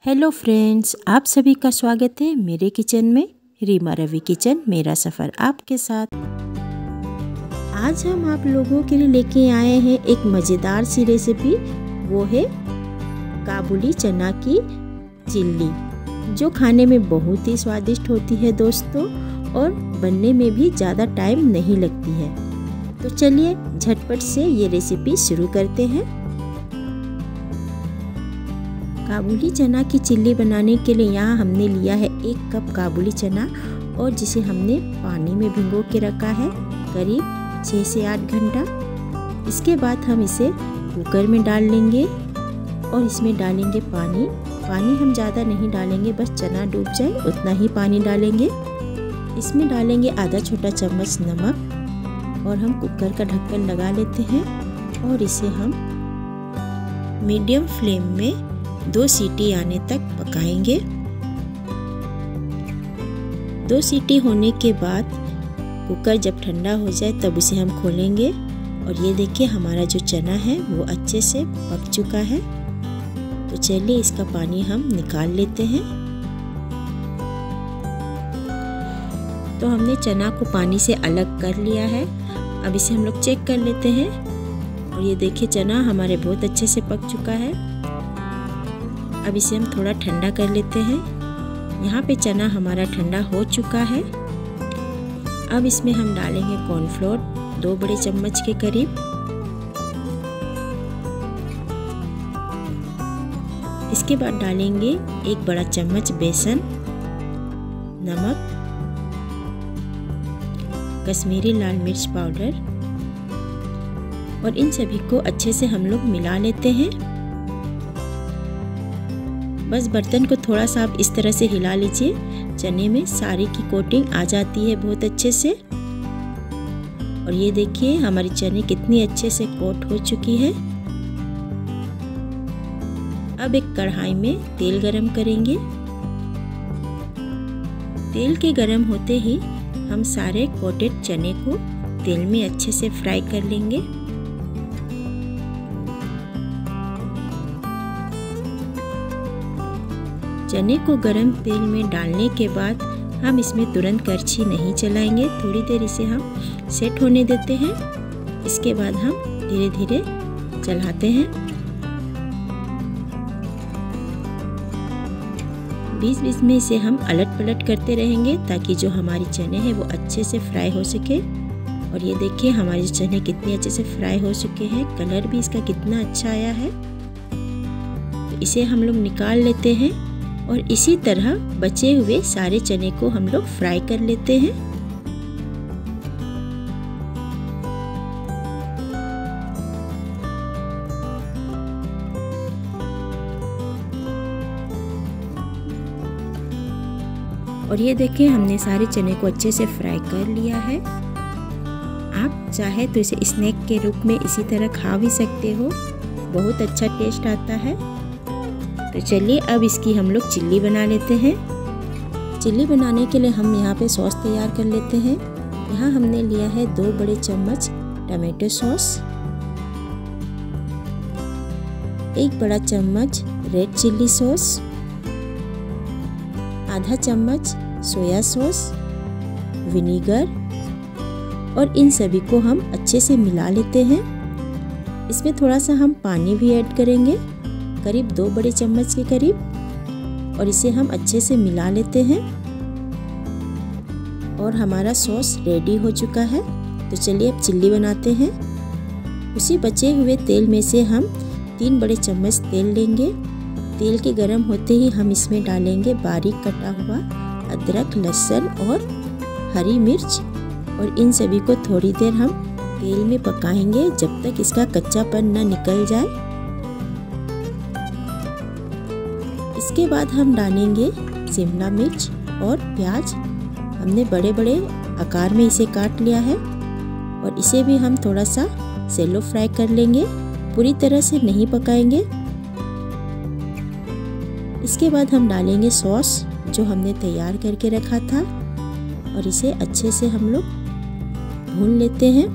Hello friends, आप सभी का स्वागत है मेरे किचन में। रीमा रवि किचन, मेरा सफ़र आपके साथ। आज हम आप लोगों के लिए लेके आए हैं एक मज़ेदार सी रेसिपी। वो है काबुली चना की चिल्ली, जो खाने में बहुत ही स्वादिष्ट होती है दोस्तों, और बनने में भी ज़्यादा टाइम नहीं लगती है। तो चलिए झटपट से ये रेसिपी शुरू करते हैं। काबुली चना की चिल्ली बनाने के लिए यहाँ हमने लिया है 1 कप काबुली चना, और जिसे हमने पानी में भिगो के रखा है करीब 6 से 8 घंटा। इसके बाद हम इसे कुकर में डाल लेंगे और इसमें डालेंगे पानी। पानी हम ज़्यादा नहीं डालेंगे, बस चना डूब जाए उतना ही पानी डालेंगे। इसमें डालेंगे आधा छोटा चम्मच नमक, और हम कुकर का ढक्कन लगा लेते हैं और इसे हम मीडियम फ्लेम में 2 सीटी आने तक पकाएंगे। 2 सीटी होने के बाद कुकर जब ठंडा हो जाए तब इसे हम खोलेंगे, और ये देखिए हमारा जो चना है वो अच्छे से पक चुका है। तो चलिए इसका पानी हम निकाल लेते हैं। तो हमने चना को पानी से अलग कर लिया है। अब इसे हम लोग चेक कर लेते हैं, और ये देखिए चना हमारे बहुत अच्छे से पक चुका है। अब इसे हम थोड़ा ठंडा कर लेते हैं। यहाँ पे चना हमारा ठंडा हो चुका है। अब इसमें हम डालेंगे कॉर्नफ्लोर 2 बड़े चम्मच के करीब। इसके बाद डालेंगे 1 बड़ा चम्मच बेसन, नमक, कश्मीरी लाल मिर्च पाउडर, और इन सभी को अच्छे से हम लोग मिला लेते हैं। बस बर्तन को थोड़ा सा आप इस तरह से हिला लीजिए, चने में सारी की कोटिंग आ जाती है बहुत अच्छे से। और ये देखिए हमारी चने कितनी अच्छे से कोट हो चुकी है। अब एक कढ़ाई में तेल गरम करेंगे। तेल के गरम होते ही हम सारे कोटेड चने को तेल में अच्छे से फ्राई कर लेंगे। चने को गरम तेल में डालने के बाद हम इसमें तुरंत करछी नहीं चलाएंगे, थोड़ी देर इसे हम सेट होने देते हैं। इसके बाद हम धीरे धीरे चलाते हैं। बीच बीच में इसे हम अलट पलट करते रहेंगे ताकि जो हमारी चने हैं वो अच्छे से फ्राई हो सके। और ये देखिए हमारे चने कितने अच्छे से फ्राई हो चुके हैं, कलर भी इसका कितना अच्छा आया है। तो इसे हम लोग निकाल लेते हैं, और इसी तरह बचे हुए सारे चने को हम लोग फ्राई कर लेते हैं। और ये देखिए हमने सारे चने को अच्छे से फ्राई कर लिया है। आप चाहे तो इसे स्नैक के रूप में इसी तरह खा भी सकते हो, बहुत अच्छा टेस्ट आता है। तो चलिए अब इसकी हम लोग चिल्ली बना लेते हैं। चिल्ली बनाने के लिए हम यहाँ पे सॉस तैयार कर लेते हैं। यहाँ हमने लिया है 2 बड़े चम्मच टमाटो सॉस, 1 बड़ा चम्मच रेड चिल्ली सॉस, आधा चम्मच सोया सॉस, विनीगर, और इन सभी को हम अच्छे से मिला लेते हैं। इसमें थोड़ा सा हम पानी भी ऐड करेंगे, करीब 2 बड़े चम्मच के करीब, और इसे हम अच्छे से मिला लेते हैं। और हमारा सॉस रेडी हो चुका है। तो चलिए अब चिल्ली बनाते हैं। उसी बचे हुए तेल में से हम 3 बड़े चम्मच तेल लेंगे। तेल के गर्म होते ही हम इसमें डालेंगे बारीक कटा हुआ अदरक, लहसुन और हरी मिर्च, और इन सभी को थोड़ी देर हम तेल में पकाएंगे जब तक इसका कच्चापन ना निकल जाए। इसके बाद हम डालेंगे शिमला मिर्च और प्याज। हमने बड़े बड़े आकार में इसे काट लिया है, और इसे भी हम थोड़ा सा सेलो फ्राई कर लेंगे, पूरी तरह से नहीं पकाएंगे। इसके बाद हम डालेंगे सॉस जो हमने तैयार करके रखा था, और इसे अच्छे से हम लोग भून लेते हैं।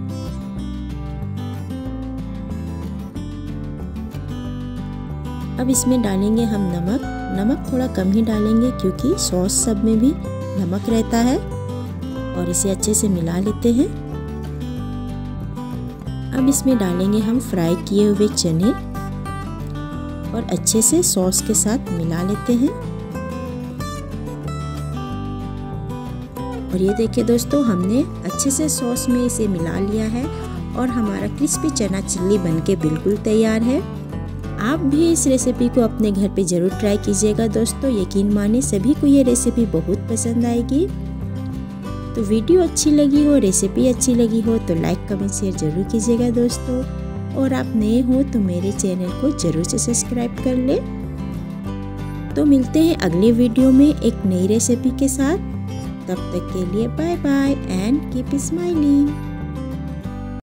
अब इसमें डालेंगे हम नमक। नमक थोड़ा कम ही डालेंगे क्योंकि सॉस सब में भी नमक रहता है। और इसे अच्छे से मिला लेते हैं। अब इसमें डालेंगे हम फ्राई किए हुए चने और अच्छे से सॉस के साथ मिला लेते हैं। और ये देखिए दोस्तों, हमने अच्छे से सॉस में इसे मिला लिया है और हमारा क्रिस्पी चना चिल्ली बनके बिल्कुल तैयार है। आप भी इस रेसिपी को अपने घर पे ज़रूर ट्राई कीजिएगा दोस्तों। यकीन माने सभी को ये रेसिपी बहुत पसंद आएगी। तो वीडियो अच्छी लगी हो, रेसिपी अच्छी लगी हो तो लाइक कमेंट शेयर ज़रूर कीजिएगा दोस्तों। और आप नए हो तो मेरे चैनल को ज़रूर से सब्सक्राइब कर ले। तो मिलते हैं अगले वीडियो में एक नई रेसिपी के साथ। तब तक के लिए bye bye and keep smiling.